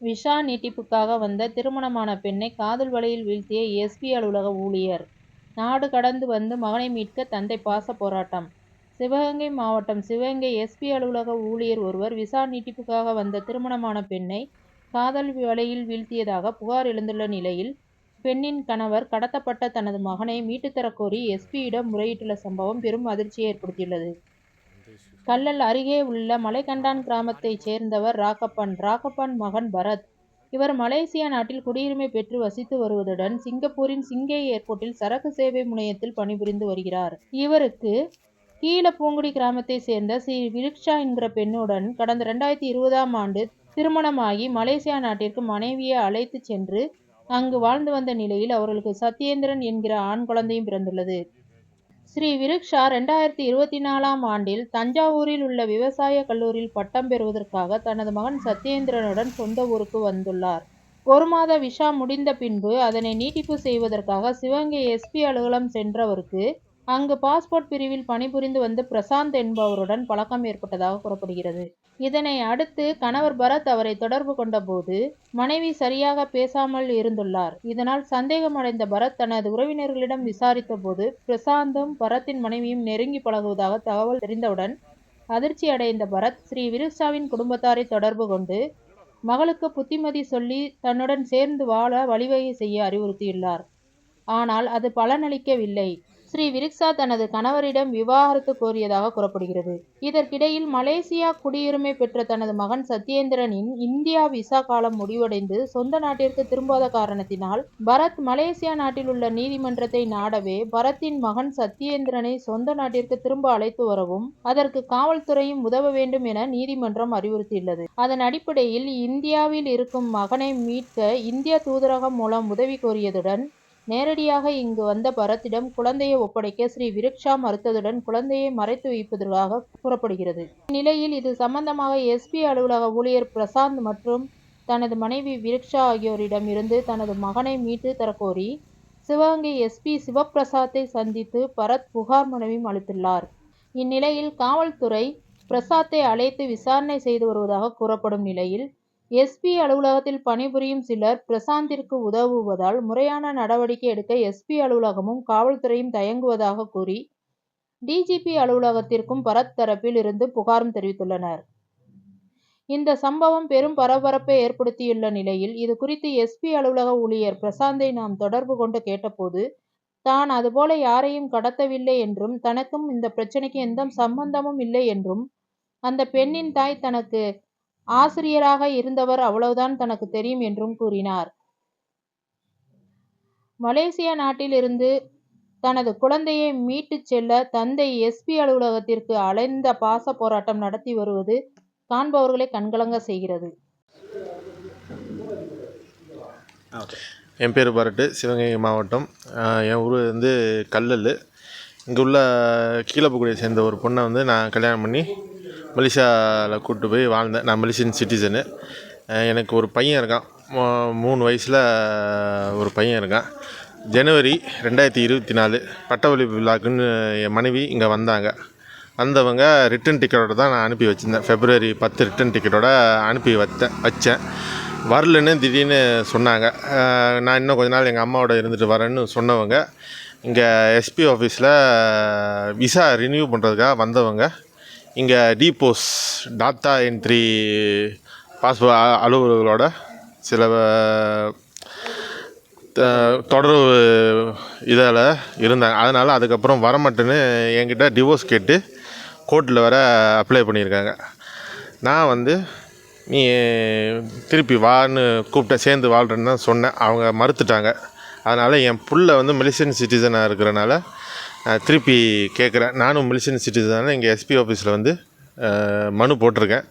Visa நீட்டிப்புக்காக வந்த திருமணமான பெண்ணை காதல் வலையில் வீழ்த்திய எஸ்பி அலுவலக ஊழியர். நாடு கடந்து வந்து மகனை மீட்க தந்தை பாச போராட்டம். சிவகங்கை மாவட்டம் சிவகங்கை எஸ்பி அலுவலக ஊழியர் ஒருவர் விசா நீட்டிப்புக்காக வந்த திருமணமான பெண்ணை காதல் வலையில் வீழ்த்தியதாக புகார் எழுந்துள்ள நிலையில், பெண்ணின் கணவர் கடத்தப்பட்ட தனது மகனை மீட்டுத்தரக் கோரி எஸ்பியிடம் முறையிட்டுள்ள சம்பவம் பெரும் அதிர்ச்சியை ஏற்படுத்தியுள்ளது. கள்ளல் அருகே உள்ள மலைகண்டான் கிராமத்தைச் சேர்ந்தவர் ராகப்பன் மகன் பரத். இவர் மலேசியா நாட்டில் குடியுரிமை பெற்று வசித்து வருவதுடன் சிங்கப்பூரின் சிங்கை ஏர்போர்ட்டில் சரக்கு சேவை முனையத்தில் பணிபுரிந்து வருகிறார். இவருக்கு கீழப்பூங்குடி கிராமத்தைச் சேர்ந்த ஸ்ரீ விருக்ஷா என்கிற பெண்ணுடன் கடந்த 2020ஆம் ஆண்டு திருமணமாகி மலேசியா நாட்டிற்கு மனைவியை அழைத்து சென்று அங்கு வாழ்ந்து வந்த நிலையில் அவர்களுக்கு சத்யேந்திரன் என்கிற ஆண் குழந்தையும் பிறந்துள்ளது. ஸ்ரீ விருக்ஷா 2024ஆம் ஆண்டில் தஞ்சாவூரில் உள்ள விவசாய கல்லூரியில் பட்டம் பெறுவதற்காக தனது மகன் சத்யேந்திரனுடன் சொந்த ஊருக்கு வந்துள்ளார். ஒரு மாத விசா முடிந்த பின்பு அதனை நீட்டிப்பு செய்வதற்காக சிவகங்கை எஸ்பி அலுவலகம் சென்றவருக்கு அங்கு பாஸ்போர்ட் பிரிவில் பணிபுரிந்து வந்த பிரசாந்த் என்பவருடன் பழக்கம் ஏற்பட்டதாக கூறப்படுகிறது. இதனை அடுத்து கணவர் பரத் அவரை தொடர்பு கொண்ட போது மனைவி சரியாக பேசாமல் இருந்துள்ளார். இதனால் சந்தேகமடைந்த பரத் தனது உறவினர்களிடம் விசாரித்த போது பிரசாந்தும் பரத்தின் மனைவியும் நெருங்கி பழகுவதாக தகவல் தெரிந்தவுடன் அதிர்ச்சி அடைந்த பரத் ஸ்ரீ விருக்ஷாவின் குடும்பத்தாரை தொடர்பு கொண்டு மகளுக்கு புத்திமதி சொல்லி தன்னுடன் சேர்ந்து வாழ வழிவகை செய்ய அறிவுறுத்தியுள்ளார். ஆனால் அது பலனளிக்கவில்லை. ஸ்ரீ விருக்ஷா தனது கணவரிடம் விவாகரத்து கோரியதாக கூறப்படுகிறது. இதற்கிடையில் மலேசியா குடியுரிமை பெற்ற தனது மகன் சத்யேந்திரனின் இந்தியா விசா காலம் முடிவடைந்து சொந்த நாட்டிற்கு திரும்பாத காரணத்தினால் பரத் மலேசியா நாட்டில் உள்ள நீதிமன்றத்தை நாடவே பரத்தின் மகன் சத்யேந்திரனை சொந்த நாட்டிற்கு திரும்ப அழைத்து வரவும் அதற்கு காவல்துறையும் உதவ வேண்டும் என நீதிமன்றம் அறிவுறுத்தியுள்ளது. அதன் அடிப்படையில் இந்தியாவில் இருக்கும் மகனை மீட்க இந்திய தூதரகம் மூலம் உதவி கோரியதுடன் நேரடியாக இங்கு வந்த பரத்திடம் குழந்தையை ஒப்படைக்க ஸ்ரீ விருக்ஷா மறுத்ததுடன் குழந்தையை மறைத்து வைப்பதாக கூறப்படுகிறது. இந்நிலையில் இது சம்பந்தமாக எஸ்பி அலுவலக ஊழியர் பிரசாந்த் மற்றும் தனது மனைவி விருக்ஷா ஆகியோரிடம் இருந்து தனது மகனை மீட்டு தரக்கோரி சிவகங்கை எஸ்பி சிவபிரசாத்தை சந்தித்து பரத் புகார் மனுவையும் அளித்துள்ளார். இந்நிலையில் காவல்துறை பிரசாத்தை அழைத்து விசாரணை செய்து வருவதாக கூறப்படும் நிலையில் எஸ்பி அலுவலகத்தில் பணிபுரியும் சிலர் பிரசாந்திற்கு உதவுவதால் முறையான நடவடிக்கை எடுக்க எஸ்பி அலுவலகமும் காவல்துறையும் தயங்குவதாக கூறி டிஜிபி அலுவலகத்திற்கும் பரத் தரப்பில் இருந்து புகாரும் தெரிவித்துள்ளனர். இந்த சம்பவம் பெரும் பரபரப்பை ஏற்படுத்தியுள்ள நிலையில் இது குறித்து எஸ்பி அலுவலக ஊழியர் பிரசாந்தை நாம் தொடர்பு கொண்டு கேட்டபோது தான் அதுபோல யாரையும் கடத்தவில்லை என்றும் தனக்கும் இந்த பிரச்சனைக்கு எந்த சம்பந்தமும் இல்லை என்றும் அந்த பெண்ணின் தாய் தனக்கு ஆசிரியராக இருந்தவர் அவ்வளவுதான் தனக்கு தெரியும் என்றும் கூறினார். மலேசியா நாட்டில் இருந்து தனது குழந்தையை மீட்டுச் செல்ல தந்தை எஸ்பி அலுவலகத்திற்கு அலைந்த பாச போராட்டம் நடத்தி வருவது காண்பவர்களை கண்கலங்க செய்கிறது. என் பேர் பரட்டு, சிவகங்கை மாவட்டம். என் ஊர் கல்லல். இங்கே உள்ள கீழப்பக்குடியை சேர்ந்த ஒரு பொண்ணை நான் கல்யாணம் பண்ணி மலேசியாவில் கூப்பிட்டு போய் வாழ்ந்தேன். நான் மலேசியன் சிட்டிசனு. எனக்கு ஒரு பையன் இருக்கான். 3 வயசில் ஒரு பையன் இருக்கான். ஜனவரி 2024 பட்டவழி விழாக்குன்னு என் மனைவி இங்கே வந்தவங்க ரிட்டன் டிக்கெட்டோடு தான் நான் அனுப்பி வச்சுருந்தேன். February 10 ரிட்டன் டிக்கெட்டோடு அனுப்பி வச்சேன். வரலன்னு திடீர்னு சொன்னாங்க. நான் இன்னும் கொஞ்ச நாள் எங்கள் அம்மாவோட இருந்துட்டு வரேன்னு சொன்னவங்க இங்கே எஸ்பி ஆஃபீஸில் விசா ரினியூ பண்ணுறதுக்காக வந்தவங்க இங்கே டிபோஸ் டாட்டா என்ட்ரி பாஸ்போர்ட் அலுவலர்களோட சில தொடர்பு இதில் இருந்தாங்க. அதனால் அதுக்கப்புறம் வரமாட்டேன்னு என்கிட்ட டிவோர்ஸ் கேட்டு கோர்ட்டில் வர அப்ளை பண்ணியிருக்காங்க. நான் நீ திருப்பி வான்னு கூப்பிட்டேன். சேர்ந்து வாழ்கிறேன்னு தான் சொன்னேன். அவங்க மறுத்துட்டாங்க. அதனால் என் புள்ள மலேசியன் சிட்டிசனாக இருக்கிறனால திருப்பி கேட்குறேன். நானும் மலேசியன் சிட்டிசனாக இங்கே எஸ்பி ஆஃபீஸில் மனு போட்டிருக்கேன்.